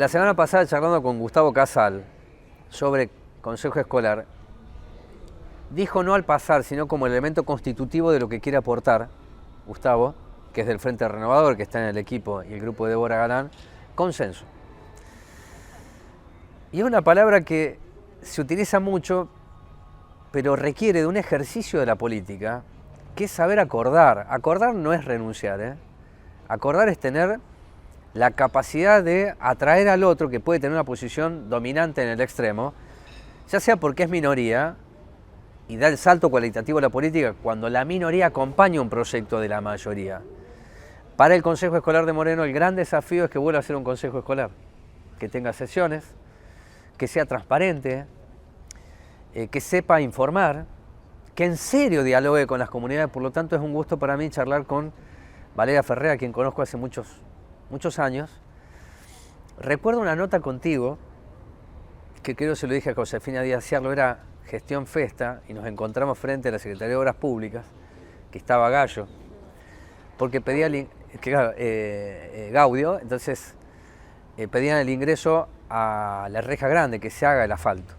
La semana pasada, charlando con Gustavo Casal sobre consejo escolar, dijo no al pasar, sino como elemento constitutivo de lo que quiere aportar Gustavo, que es del Frente Renovador, que está en el equipo y el grupo de Débora Galán, consenso. Y es una palabra que se utiliza mucho, pero requiere de un ejercicio de la política, que es saber acordar. Acordar no es renunciar, ¿eh? Acordar es tener la capacidad de atraer al otro que puede tener una posición dominante en el extremo, ya sea porque es minoría y da el salto cualitativo a la política cuando la minoría acompaña un proyecto de la mayoría. Para el Consejo Escolar de Moreno el gran desafío es que vuelva a ser un consejo escolar, que tenga sesiones, que sea transparente, que sepa informar, que en serio dialogue con las comunidades. Por lo tanto, es un gusto para mí charlar con Valeria Ferrer, a quien conozco hace muchos años. Recuerdo una nota contigo, que creo se lo dije a Josefina Díaz Ciarlo, era gestión Festa, y nos encontramos frente a la Secretaría de Obras Públicas, que estaba Gallo, porque pedía Gaudio, entonces pedían el ingreso a la reja grande, que se haga el asfalto.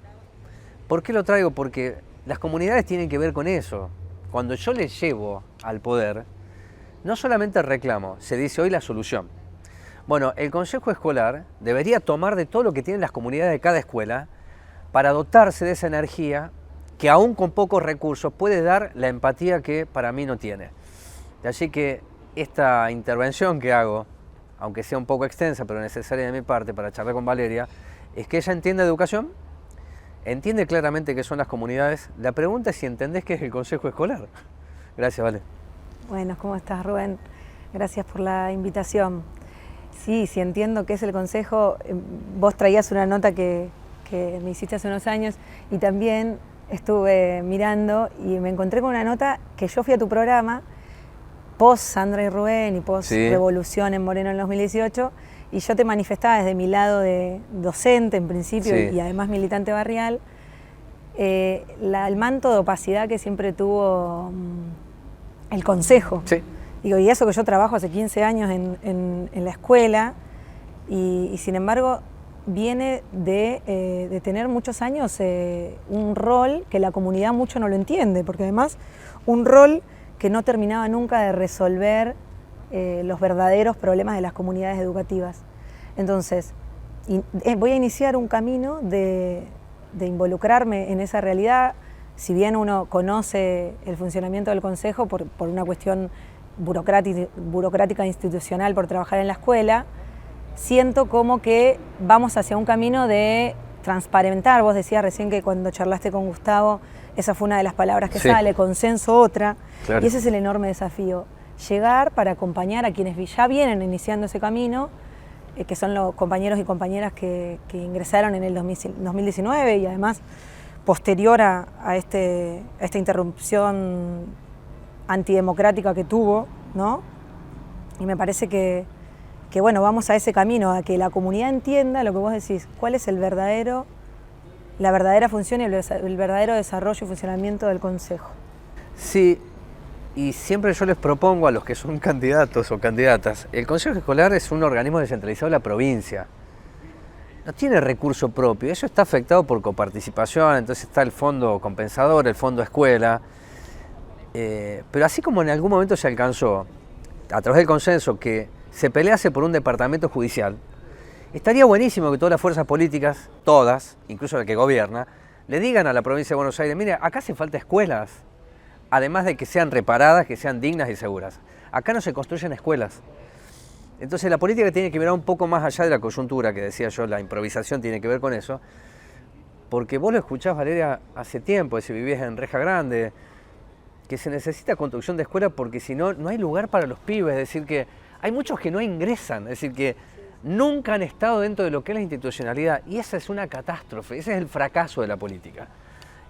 ¿Por qué lo traigo? Porque las comunidades tienen que ver con eso. Cuando yo les llevo al poder, no solamente reclamo, se dice hoy la solución. Bueno, el Consejo Escolar debería tomar de todo lo que tienen las comunidades de cada escuela para dotarse de esa energía que aún con pocos recursos puede dar la empatía que para mí no tiene. Así que esta intervención que hago, aunque sea un poco extensa pero necesaria de mi parte para charlar con Valeria, es que ella entiende educación, entiende claramente qué son las comunidades. La pregunta es si entendés qué es el Consejo Escolar. Gracias, Vale. Bueno, ¿cómo estás, Rubén? Gracias por la invitación. Sí, entiendo qué es el Consejo. Vos traías una nota que me hiciste hace unos años y también estuve mirando y me encontré con una nota que yo fui a tu programa post Sandra y Rubén y post Revolución en Moreno en 2018 y yo te manifestaba desde mi lado de docente en principio y además militante barrial el manto de opacidad que siempre tuvo el Consejo. Sí. Digo, y eso que yo trabajo hace 15 años en la escuela y sin embargo viene de tener muchos años un rol que la comunidad mucho no lo entiende, porque además un rol que no terminaba nunca de resolver los verdaderos problemas de las comunidades educativas. Entonces, voy a iniciar un camino de involucrarme en esa realidad, si bien uno conoce el funcionamiento del Consejo por una cuestión burocrática institucional por trabajar en la escuela, siento como que vamos hacia un camino de transparentar. Vos decías recién que cuando charlaste con Gustavo, esa fue una de las palabras que sale, consenso otra, claro. Y ese es el enorme desafío, llegar para acompañar a quienes ya vienen iniciando ese camino, que son los compañeros y compañeras que ingresaron en el 2019 y además posterior a esta interrupción antidemocrática que tuvo, ¿no? Y me parece que bueno, vamos a ese camino, a que la comunidad entienda lo que vos decís, cuál es la verdadera función y el verdadero desarrollo y funcionamiento del Consejo. Sí, y siempre yo les propongo a los que son candidatos o candidatas, el Consejo Escolar es un organismo descentralizado de la provincia. No tiene recurso propio, eso está afectado por coparticipación, entonces está el fondo compensador, el fondo escuela, pero así como en algún momento se alcanzó, a través del consenso, que se pelease por un departamento judicial, estaría buenísimo que todas las fuerzas políticas, todas, incluso la que gobierna, le digan a la provincia de Buenos Aires, mire, acá hace falta escuelas, además de que sean reparadas, que sean dignas y seguras. Acá no se construyen escuelas. Entonces la política tiene que mirar un poco más allá de la coyuntura, que decía yo, la improvisación tiene que ver con eso, porque vos lo escuchás, Valeria, hace tiempo, si vivís en Reja Grande, que se necesita construcción de escuelas porque si no, no hay lugar para los pibes, es decir, que hay muchos que no ingresan, es decir, que nunca han estado dentro de lo que es la institucionalidad, y esa es una catástrofe, ese es el fracaso de la política.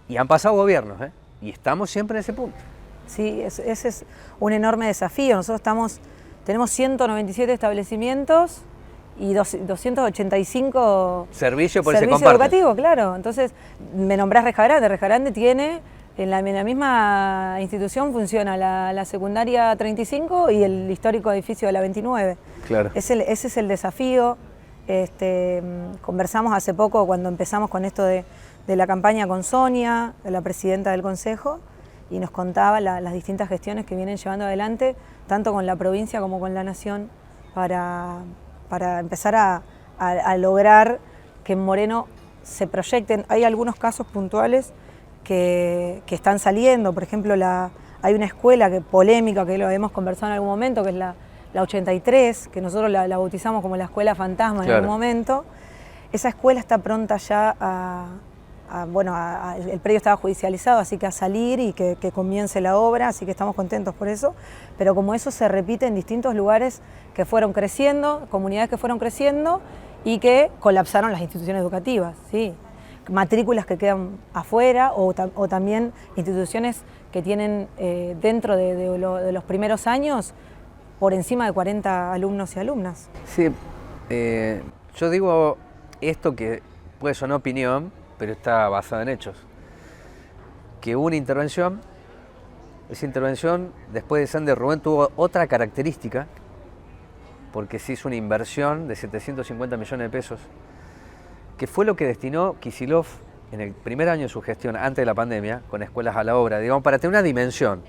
Y han pasado gobiernos, y estamos siempre en ese punto. Sí, ese es un enorme desafío. Nosotros tenemos 197 establecimientos y 285 servicios educativos, claro. Entonces, me nombrás Reja Grande. Reja Grande tiene, en la misma institución funciona la secundaria 35 y el histórico edificio de la 29. Claro. Ese es el desafío. Conversamos hace poco cuando empezamos con esto de la campaña con Sonia, la presidenta del Consejo, y nos contaba las distintas gestiones que vienen llevando adelante, tanto con la provincia como con la Nación, para empezar a lograr que en Moreno se proyecten. Hay algunos casos puntuales que están saliendo, por ejemplo, hay una escuela polémica que lo hemos conversado en algún momento, que es la 83, que nosotros la bautizamos como la escuela fantasma en algún momento. Esa escuela está pronta ya el predio estaba judicializado, así que a salir y que comience la obra, así que estamos contentos por eso. Pero como eso se repite en distintos lugares que fueron creciendo, comunidades que fueron creciendo y que colapsaron las instituciones educativas, ¿sí? Matrículas que quedan afuera o también instituciones que tienen dentro de los primeros años por encima de 40 alumnos y alumnas. Sí, yo digo esto que puede sonar opinión, pero está basado en hechos. Que hubo una intervención, esa intervención después de Sander Rubén tuvo otra característica, porque se hizo una inversión de 750 millones de pesos, que fue lo que destinó Kicillof en el primer año de su gestión, antes de la pandemia, con escuelas a la obra, digamos, para tener una dimensión.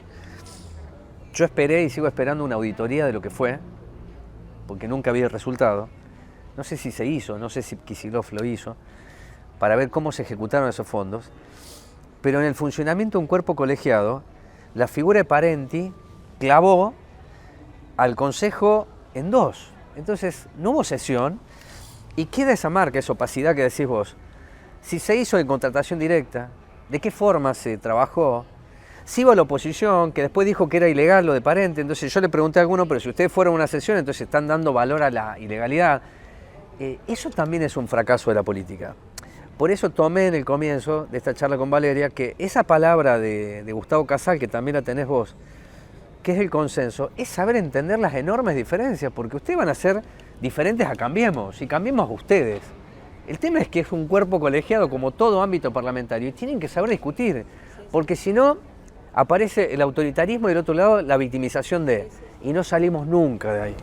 Yo esperé y sigo esperando una auditoría de lo que fue, porque nunca había el resultado. No sé si se hizo, no sé si Kicillof lo hizo, para ver cómo se ejecutaron esos fondos. Pero en el funcionamiento de un cuerpo colegiado, la figura de Parenti clavó al Consejo en dos. Entonces, no hubo sesión y queda esa marca, esa opacidad que decís vos. Si se hizo en contratación directa, ¿de qué forma se trabajó? Si iba a la oposición, que después dijo que era ilegal lo de Parenti, entonces yo le pregunté a alguno, pero si ustedes fueron a una sesión, entonces están dando valor a la ilegalidad. Eso también es un fracaso de la política. Por eso tomé en el comienzo de esta charla con Valeria que esa palabra de Gustavo Casal, que también la tenés vos, que es el consenso, es saber entender las enormes diferencias, porque ustedes van a ser diferentes a Cambiemos, y Cambiemos a ustedes. El tema es que es un cuerpo colegiado como todo ámbito parlamentario y tienen que saber discutir, porque si no aparece el autoritarismo y del otro lado la victimización y no salimos nunca de ahí.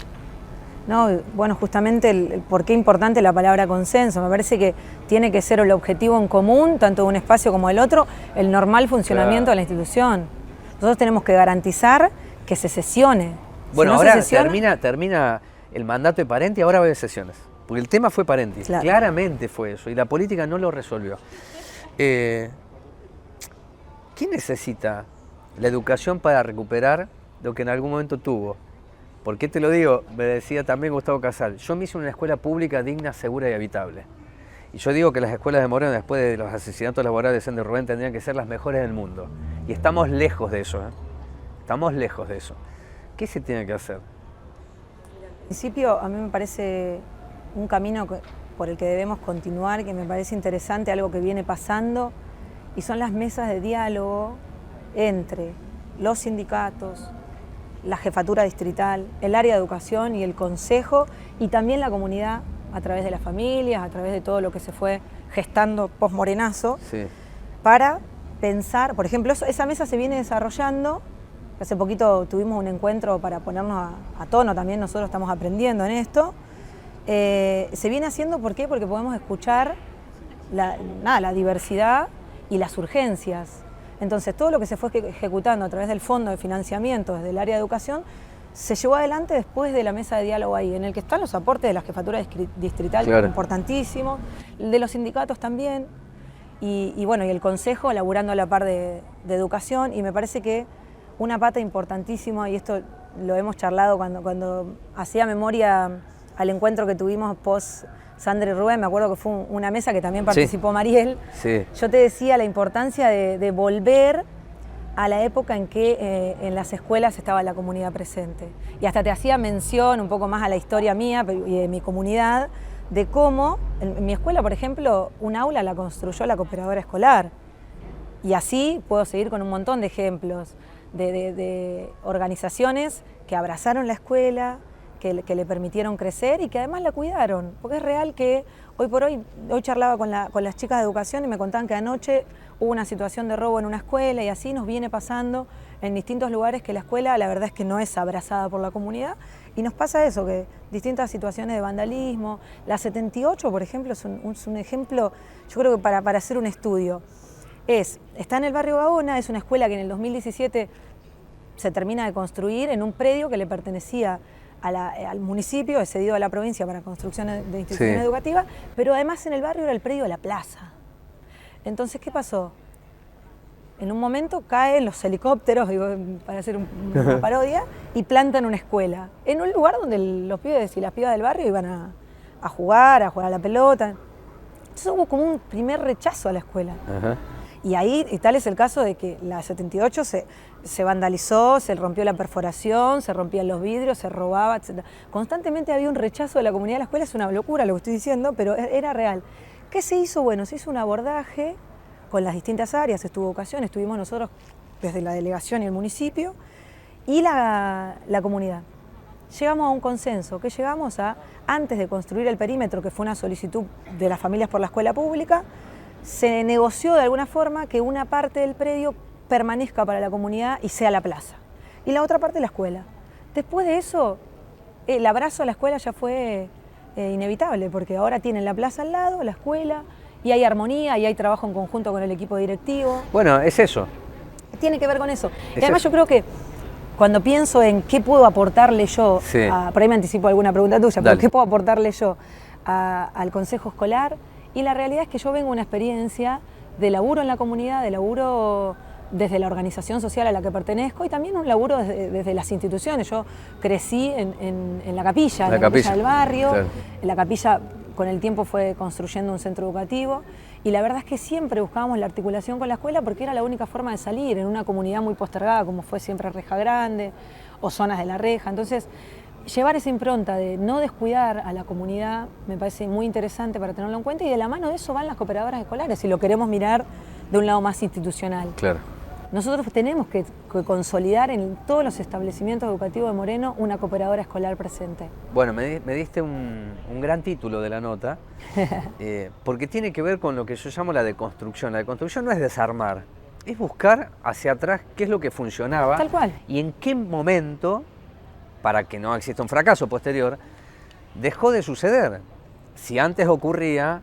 No, bueno, justamente el por qué importante la palabra consenso. Me parece que tiene que ser el objetivo en común, tanto de un espacio como del otro, el normal funcionamiento de la institución. Nosotros tenemos que garantizar que se sesione. Bueno, si no ahora termina el mandato de Parenti, ahora va a haber sesiones. Porque el tema fue Parenti, claro. Claramente fue eso, y la política no lo resolvió. ¿Quién necesita la educación para recuperar lo que en algún momento tuvo? ¿Por qué te lo digo? Me decía también Gustavo Casal. Yo me hice una escuela pública digna, segura y habitable. Y yo digo que las escuelas de Moreno, después de los asesinatos laborales de Sander Rubén, tendrían que ser las mejores del mundo. Y estamos lejos de eso, ¿eh? Estamos lejos de eso. ¿Qué se tiene que hacer? En principio, a mí me parece un camino por el que debemos continuar, que me parece interesante, algo que viene pasando, y son las mesas de diálogo entre los sindicatos, la jefatura distrital, el área de educación y el consejo, y también la comunidad a través de las familias, a través de todo lo que se fue gestando post-morenazo, sí, para pensar, por ejemplo, esa mesa se viene desarrollando. Hace poquito tuvimos un encuentro para ponernos a tono, también nosotros estamos aprendiendo en esto. Se viene haciendo, ¿por qué? Porque podemos escuchar la diversidad y las urgencias. Entonces, todo lo que se fue ejecutando a través del fondo de financiamiento desde el área de educación se llevó adelante después de la mesa de diálogo ahí, en el que están los aportes de la jefatura distrital, claro, importantísimos, de los sindicatos también, y bueno, y el consejo laburando a la par de educación, y me parece que una pata importantísima, y esto lo hemos charlado cuando hacía memoria al encuentro que tuvimos post Sander y Rubén, me acuerdo que fue una mesa que también participó, sí, Mariel. Sí. Yo te decía la importancia de volver a la época en que en las escuelas estaba la comunidad presente. Y hasta te hacía mención un poco más a la historia mía y de mi comunidad, de cómo en mi escuela, por ejemplo, un aula la construyó la cooperadora escolar. Y así puedo seguir con un montón de ejemplos de organizaciones que abrazaron la escuela, que le permitieron crecer y que además la cuidaron. Porque es real que hoy charlaba con las chicas de educación y me contaban que anoche hubo una situación de robo en una escuela, y así nos viene pasando en distintos lugares, que la escuela la verdad es que no es abrazada por la comunidad, Y nos pasa eso, que distintas situaciones de vandalismo. La 78, por ejemplo, es un ejemplo, yo creo que para hacer un estudio. Está en el barrio Gaona, es una escuela que en el 2017 se termina de construir en un predio que le pertenecía al municipio, es cedido a la provincia para construcción de instituciones educativas, pero además en el barrio era el predio de la plaza. Entonces, ¿qué pasó? En un momento caen los helicópteros, para hacer una parodia, y plantan una escuela, en un lugar donde los pibes y las pibas del barrio iban a jugar a la pelota. Entonces hubo como un primer rechazo a la escuela. Ajá. Y tal es el caso de que la 78 se vandalizó, se rompió la perforación, se rompían los vidrios, se robaba, etc. Constantemente había un rechazo de la comunidad de la escuela, es una locura lo que estoy diciendo, pero era real. ¿Qué se hizo? Bueno, se hizo un abordaje con las distintas áreas, estuvo educación, estuvimos nosotros desde la delegación y el municipio, y la comunidad. Llegamos a un consenso, que llegamos antes de construir el perímetro, que fue una solicitud de las familias por la escuela pública, se negoció de alguna forma que una parte del predio permanezca para la comunidad y sea la plaza, y la otra parte la escuela. Después de eso, el abrazo a la escuela ya fue inevitable, porque ahora tienen la plaza al lado, la escuela, y hay armonía, y hay trabajo en conjunto con el equipo directivo. Bueno, es eso. Tiene que ver con eso. Y además yo creo que cuando pienso en qué puedo aportarle yo, por ahí me anticipo alguna pregunta tuya, pero qué puedo aportarle yo al consejo escolar, y la realidad es que yo vengo de una experiencia de laburo en la comunidad, de laburo desde la organización social a la que pertenezco y también un laburo desde las instituciones. Yo crecí en la capilla, en la capilla del barrio, claro. La capilla con el tiempo fue construyendo un centro educativo y la verdad es que siempre buscábamos la articulación con la escuela porque era la única forma de salir en una comunidad muy postergada como fue siempre Reja Grande o zonas de La Reja. Entonces, llevar esa impronta de no descuidar a la comunidad me parece muy interesante para tenerlo en cuenta y de la mano de eso van las cooperadoras escolares si lo queremos mirar de un lado más institucional. Claro. Nosotros tenemos que consolidar en todos los establecimientos educativos de Moreno una cooperadora escolar presente. Bueno, me diste un gran título de la nota, porque tiene que ver con lo que yo llamo la deconstrucción. La deconstrucción no es desarmar, es buscar hacia atrás qué es lo que funcionaba. Tal cual. Y en qué momento, para que no exista un fracaso posterior, dejó de suceder. Si antes ocurría,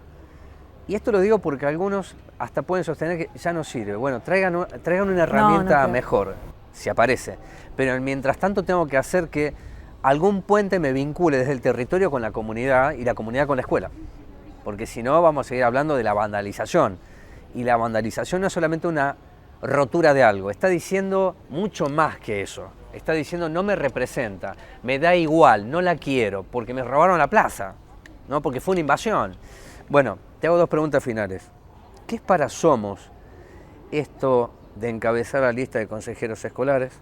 y esto lo digo porque algunos hasta pueden sostener que ya no sirve. Bueno, traigan una herramienta mejor, si aparece. Pero mientras tanto tengo que hacer que algún puente me vincule desde el territorio con la comunidad y la comunidad con la escuela. Porque si no vamos a seguir hablando de la vandalización. Y la vandalización no es solamente una rotura de algo, está diciendo mucho más que eso. Está diciendo no me representa, me da igual, no la quiero, porque me robaron la plaza, ¿no? Porque fue una invasión. Bueno, te hago dos preguntas finales. ¿Qué es para Somos esto de encabezar la lista de consejeros escolares?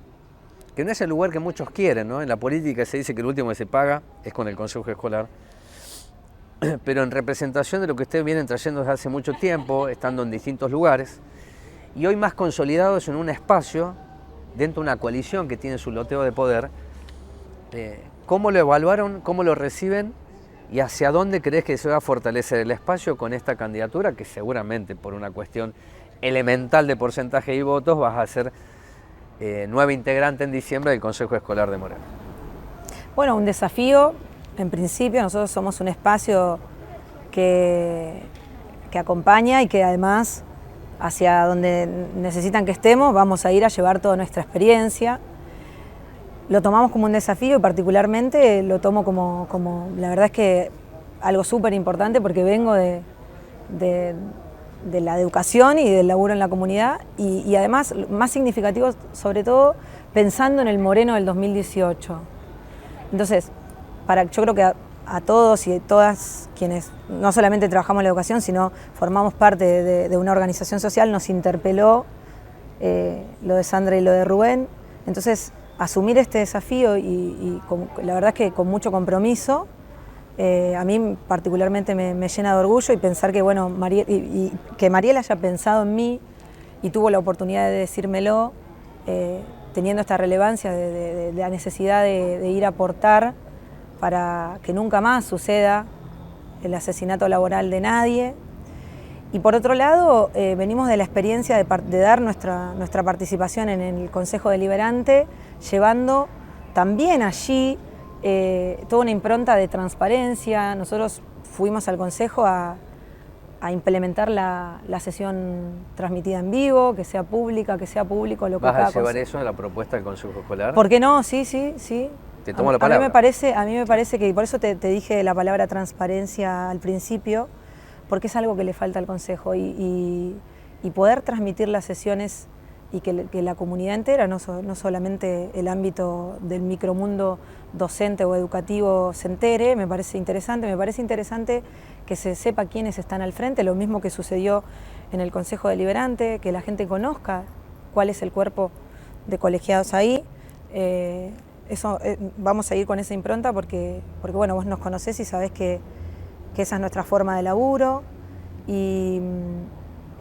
Que no es el lugar que muchos quieren, ¿no? En la política se dice que el último que se paga es con el consejo escolar. Pero en representación de lo que ustedes vienen trayendo desde hace mucho tiempo, estando en distintos lugares, y hoy más consolidados en un espacio, dentro de una coalición que tiene su loteo de poder, ¿cómo lo evaluaron, cómo lo reciben? ¿Y hacia dónde crees que se va a fortalecer el espacio con esta candidatura? Que seguramente por una cuestión elemental de porcentaje y votos vas a ser nueva integrante en diciembre del Consejo Escolar de Moreno. Bueno, un desafío, en principio nosotros somos un espacio que acompaña y que además hacia donde necesitan que estemos vamos a ir a llevar toda nuestra experiencia. Lo tomamos como un desafío y particularmente lo tomo como la verdad es que algo súper importante porque vengo de la educación y del laburo en la comunidad y además más significativo sobre todo pensando en el Moreno del 2018. Entonces, yo creo que a todos y todas quienes no solamente trabajamos en la educación sino formamos parte de una organización social nos interpeló lo de Sandra y lo de Rubén. Entonces, asumir este desafío y la verdad es que con mucho compromiso, a mí particularmente me llena de orgullo y pensar que, bueno, que Mariel haya pensado en mí y tuvo la oportunidad de decírmelo, teniendo esta relevancia de la necesidad de ir a aportar para que nunca más suceda el asesinato laboral de nadie. Y por otro lado, venimos de la experiencia de dar nuestra participación en el Consejo Deliberante, llevando también allí toda una impronta de transparencia. Nosotros fuimos al Consejo a implementar la sesión transmitida en vivo, que sea pública, que sea público lo que ¿Vas a llevar eso a la propuesta del Consejo Escolar? ¿Por qué no? Sí, sí, sí. Te tomo la palabra. A mí me parece que, por eso te dije la palabra transparencia al principio, porque es algo que le falta al Consejo y poder transmitir las sesiones y que la comunidad entera, no solamente el ámbito del micromundo docente o educativo se entere, me parece interesante que se sepa quiénes están al frente, lo mismo que sucedió en el Consejo Deliberante, que la gente conozca cuál es el cuerpo de colegiados ahí. Vamos a ir con esa impronta porque bueno, vos nos conocés y sabés que esa es nuestra forma de laburo. Y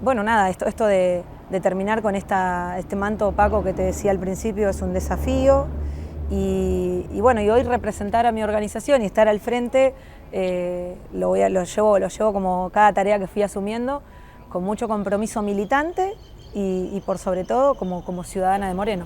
bueno, nada, esto de terminar con este manto opaco que te decía al principio es un desafío. Y bueno, y hoy representar a mi organización y estar al frente lo llevo como cada tarea que fui asumiendo, con mucho compromiso militante y por sobre todo como ciudadana de Moreno.